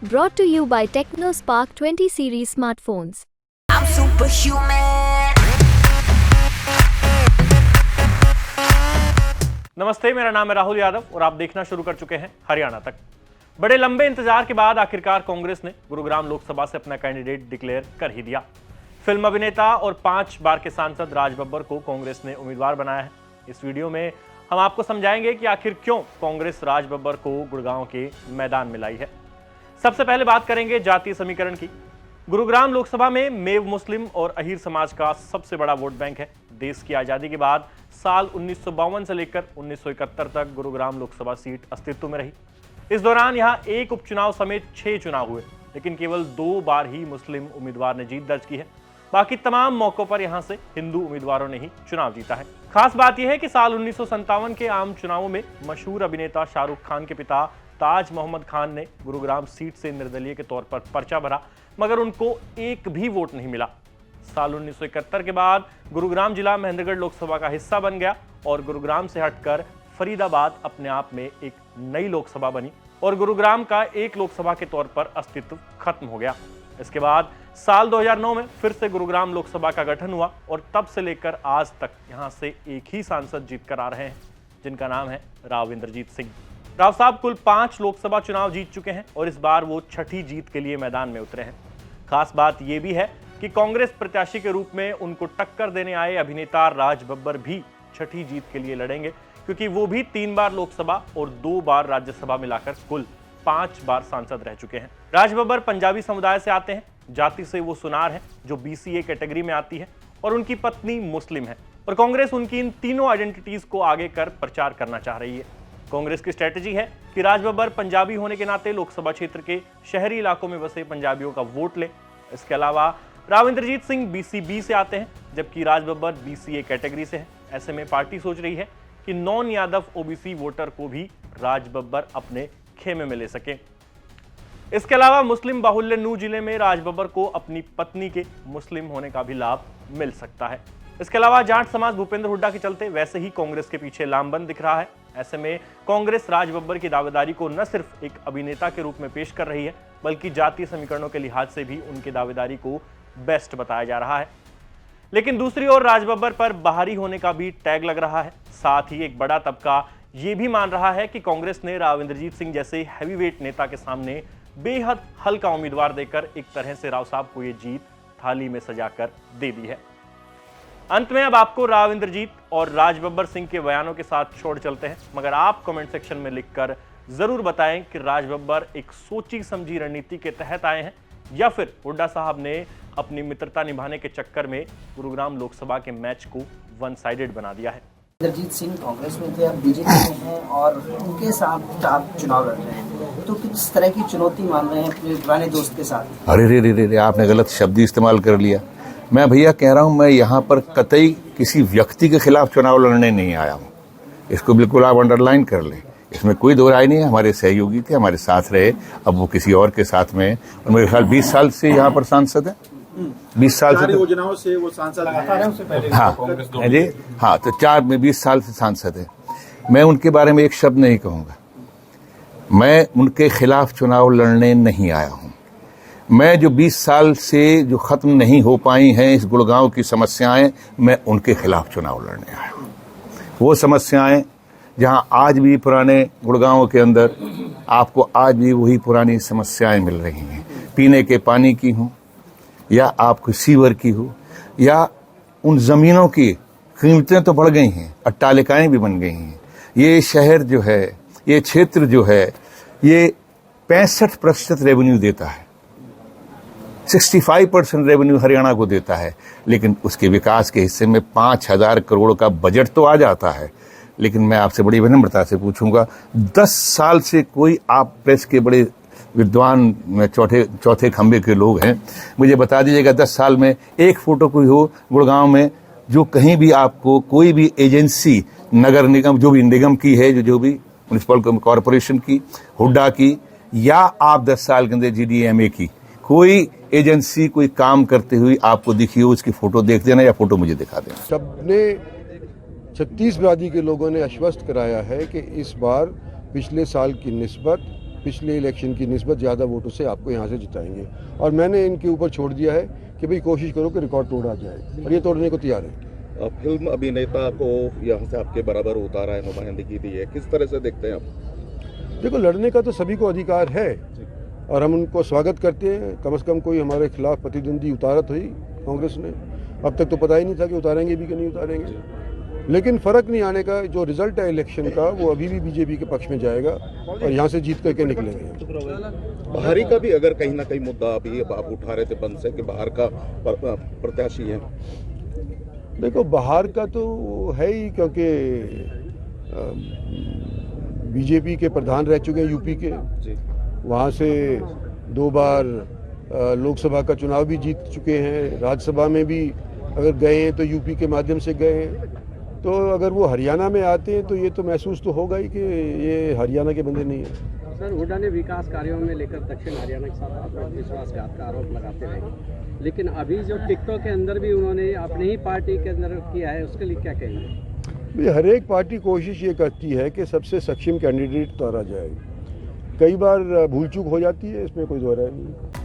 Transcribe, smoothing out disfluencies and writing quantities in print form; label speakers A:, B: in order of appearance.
A: Brought to you by TechnoSpark 20 series smartphones.
B: I'm superhuman.
C: नमस्ते, मेरा नाम है राहुल यादव और आप देखना शुरू कर चुके हैं हरियाणा तक। बड़े लंबे इंतजार के बाद आखिरकार कांग्रेस ने गुरुग्राम लोकसभा से अपना कैंडिडेट डिक्लेयर कर ही दिया। फिल्म अभिनेता और 5 बार के सांसद राज बब्बर को कांग्रेस ने उम्मीदवार बनाया है। इस वीडियो में हम आपको समझाएंगे कि आखिर क्यों कांग्रेस राज बब्बर को गुड़गांव के मैदान में लाई है। सबसे पहले बात करेंगे जातीय समीकरण की। गुरुग्राम लोकसभा में मेव मुस्लिम और अहीर समाज का सबसे बड़ा वोट बैंक है। देश की आजादी के बाद साल 1952 से लेकर 1971 तक गुरुग्राम लोकसभा सीट अस्तित्व में रही। इस दौरान यहां एक उपचुनाव समेत 6 चुनाव हुए, लेकिन केवल 2 बार ही मुस्लिम उम्मीदवार ने जीत दर्ज की है। बाकी तमाम मौकों पर यहां से हिंदू उम्मीदवारों ने ही चुनाव जीता है। खास बात यह है कि साल 1957 के आम चुनावों में मशहूर अभिनेता शाहरुख खान के पिता ताज मोहम्मद खान ने गुरुग्राम सीट से निर्दलीय के तौर पर पर्चा भरा, मगर उनको एक भी वोट नहीं मिला। साल 1971 के बाद गुरुग्राम जिला महेंद्रगढ़ लोकसभा का हिस्सा बन गया और गुरुग्राम से हटकर फरीदाबाद अपने आप में एक नई लोकसभा बनी और गुरुग्राम का एक लोकसभा के तौर पर अस्तित्व खत्म हो गया। इसके बाद साल 2009 में फिर से गुरुग्राम लोकसभा का गठन हुआ और तब से लेकर आज तक यहां से एक ही सांसद जीतकर आ रहे हैं, जिनका नाम है राव इंद्रजीत सिंह। राव साहब कुल 5 लोकसभा चुनाव जीत चुके हैं और इस बार वो 6ठी जीत के लिए मैदान में उतरे हैं। खास बात यह भी है कि कांग्रेस प्रत्याशी के रूप में उनको टक्कर देने आए अभिनेता राज बब्बर भी 6ठी जीत के लिए लड़ेंगे, क्योंकि वो भी 3 बार लोकसभा और 2 बार राज्यसभा मिलाकर कुल 5 बार सांसद रह चुके हैं। राज बब्बर पंजाबी समुदाय से आते हैं। जाति से वो सुनार है, जो BCA कैटेगरी में आती है, और उनकी पत्नी मुस्लिम है। और कांग्रेस उनकी इन तीनों आइडेंटिटीज को आगे कर प्रचार करना चाह रही है। कांग्रेस की स्ट्रेटेजी है कि राज बब्बर पंजाबी होने के नाते लोकसभा क्षेत्र के शहरी इलाकों में बसे पंजाबियों का वोट ले। इसके अलावा राव इंद्रजीत सिंह BCB से आते हैं, जबकि राज बब्बर BCA कैटेगरी से है। ऐसे में पार्टी सोच रही है कि नॉन यादव OBC वोटर को भी राज बब्बर अपने खेमे में ले सके। इसके अलावा मुस्लिम बाहुल्य नूह जिले में राज बब्बर को अपनी पत्नी के मुस्लिम होने का भी लाभ मिल सकता है। इसके अलावा जाट समाज भूपेंद्र हुड्डा के चलते वैसे ही कांग्रेस के पीछे लामबंद दिख रहा है। ऐसे में कांग्रेस राज बब्बर की दावेदारी को न सिर्फ एक अभिनेता के रूप में पेश कर रही है, बल्कि जातीय समीकरणों के लिहाज से भी उनकी दावेदारी को बेस्ट बताया जा रहा है। लेकिन दूसरी ओर राज बब्बर पर बाहरी होने का भी टैग लग रहा है। साथ ही एक बड़ा तबका ये भी मान रहा है कि कांग्रेस ने राव इंद्रजीत सिंह जैसे हैवीवेट नेता के सामने बेहद हल्का उम्मीदवार देकर एक तरह से राव साहब को ये जीत थाली में सजाकर दे दी है। अंत में अब आपको राव इंद्रजीत और राज बब्बर सिंह के बयानों के साथ छोड़ चलते हैं, मगर आप कमेंट सेक्शन में लिखकर जरूर बताएं कि राज बब्बर एक सोची समझी रणनीति के तहत आए हैं या फिर हुड्डा साहब ने अपनी मित्रता निभाने के चक्कर में गुरुग्राम लोकसभा के मैच को वन साइडेड बना दिया है।
D: इंद्रजीत सिंह कांग्रेस में थे, अब BJP में हैं और उनके साथ आप चुनाव लड़ रहे हैं, तो किस तरह की चुनौती मान रहे हैं अपने पुराने दोस्त के साथ?
E: अरे रे रे रे, आपने गलत शब्द इस्तेमाल कर लिया। मैं भैया कह रहा हूं, मैं यहाँ पर कतई किसी व्यक्ति के खिलाफ चुनाव लड़ने नहीं आया हूँ। इसको बिल्कुल आप अंडरलाइन कर लें, इसमें कोई दो राय नहीं है। हमारे सहयोगी थे, हमारे साथ रहे, अब वो किसी और के साथ में, और मेरे ख्याल 20 साल से यहाँ पर सांसद है। 20 साल से योजनाओं से वो सांसद हैं। हाँ जी, हाँ, तो 20 साल से सांसद है। मैं उनके बारे में एक शब्द नहीं कहूंगा। मैं उनके खिलाफ चुनाव लड़ने नहीं आया हूं। मैं जो 20 साल से जो खत्म नहीं हो पाई हैं इस गुड़गांव की समस्याएं, मैं उनके खिलाफ चुनाव लड़ने आया हूं। वो समस्याएं जहां आज भी पुराने गुड़गांव के अंदर आपको आज भी वही पुरानी समस्याएं मिल रही हैं, पीने के पानी की हों या आपको सीवर की हो, या उन जमीनों की कीमतें तो बढ़ गई हैं, अट्टालिकाएं भी बन गई हैं। ये शहर जो है, ये क्षेत्र जो है, ये 65% रेवेन्यू देता है, 65% रेवेन्यू हरियाणा को देता है, लेकिन उसके विकास के हिस्से में 5000 करोड़ का बजट तो आ जाता है। लेकिन मैं आपसे बड़ी विनम्रता से पूछूंगा, 10 साल से कोई, आप प्रेस के बड़े विद्वान चौथे खंबे के लोग हैं, मुझे बता दीजिएगा 10 साल में एक फोटो कोई हो गुड़गांव में, जो कहीं भी आपको कोई भी एजेंसी, नगर निगम जो भी निगम की है, जो भी म्युनिसिपल कॉरपोरेशन की, हुड्डा की, या आप 10 साल के अंदर GDMA की कोई एजेंसी कोई काम करते हुए आपको दिखी हो, उसकी फोटो देख देना या फोटो मुझे दिखा देना।
F: सबने छत्तीसगढ़ी के लोगों ने आश्वस्त कराया है कि इस बार पिछले साल की निस्बत पिछले इलेक्शन की निस्बत ज़्यादा वोटों से आपको यहाँ से जिताएंगे। और मैंने इनके ऊपर छोड़ दिया है कि भाई कोशिश करो कि रिकॉर्ड तोड़ा जाए, और ये तोड़ने को तैयार है।
G: फिल्म अभिनेता को यहाँ से आपके बराबर उतारा है, नुमाइंदगी दी है, किस तरह से देखते हैं आप?
F: देखो, लड़ने का तो सभी को अधिकार है और हम उनको स्वागत करते हैं। कम से कम कोई हमारे खिलाफ प्रतिद्वंदी उतारा तो ही कांग्रेस ने। अब तक तो पता ही नहीं था कि उतारेंगे भी कि नहीं उतारेंगे, लेकिन फ़र्क नहीं आने का। जो रिजल्ट है इलेक्शन का वो अभी भी बीजेपी के पक्ष में जाएगा और यहाँ से जीत करके निकलेंगे।
G: बाहरी का भी अगर कहीं ना कहीं मुद्दा अभी आप उठा रहे थे बंद से कि बाहर का प्रत्याशी है।
F: देखो, बाहर का तो है ही, क्योंकि बीजेपी के प्रधान रह चुके हैं यूपी के, वहाँ से 2 बार लोकसभा का चुनाव भी जीत चुके हैं, राज्यसभा में भी अगर गए हैं तो यूपी के माध्यम से गए हैं। तो अगर वो हरियाणा में आते हैं तो ये तो महसूस तो होगा ही कि ये हरियाणा के बंदे नहीं हैं।
H: सर, हुड्डा ने विकास कार्यों में लेकर दक्षिण हरियाणा के साथ आत्मविश्वासघात का आरोप लगाते रहे, लेकिन अभी जो टिकटॉक के अंदर भी उन्होंने अपनी ही पार्टी के अंदर किया है, उसके लिए क्या कहेंगे?
F: हर एक पार्टी कोशिश ये करती है कि सबसे सक्षम कैंडिडेट उतारा जाए। कई बार भूल चूक हो जाती है, इसमें कोई दो राय नहीं।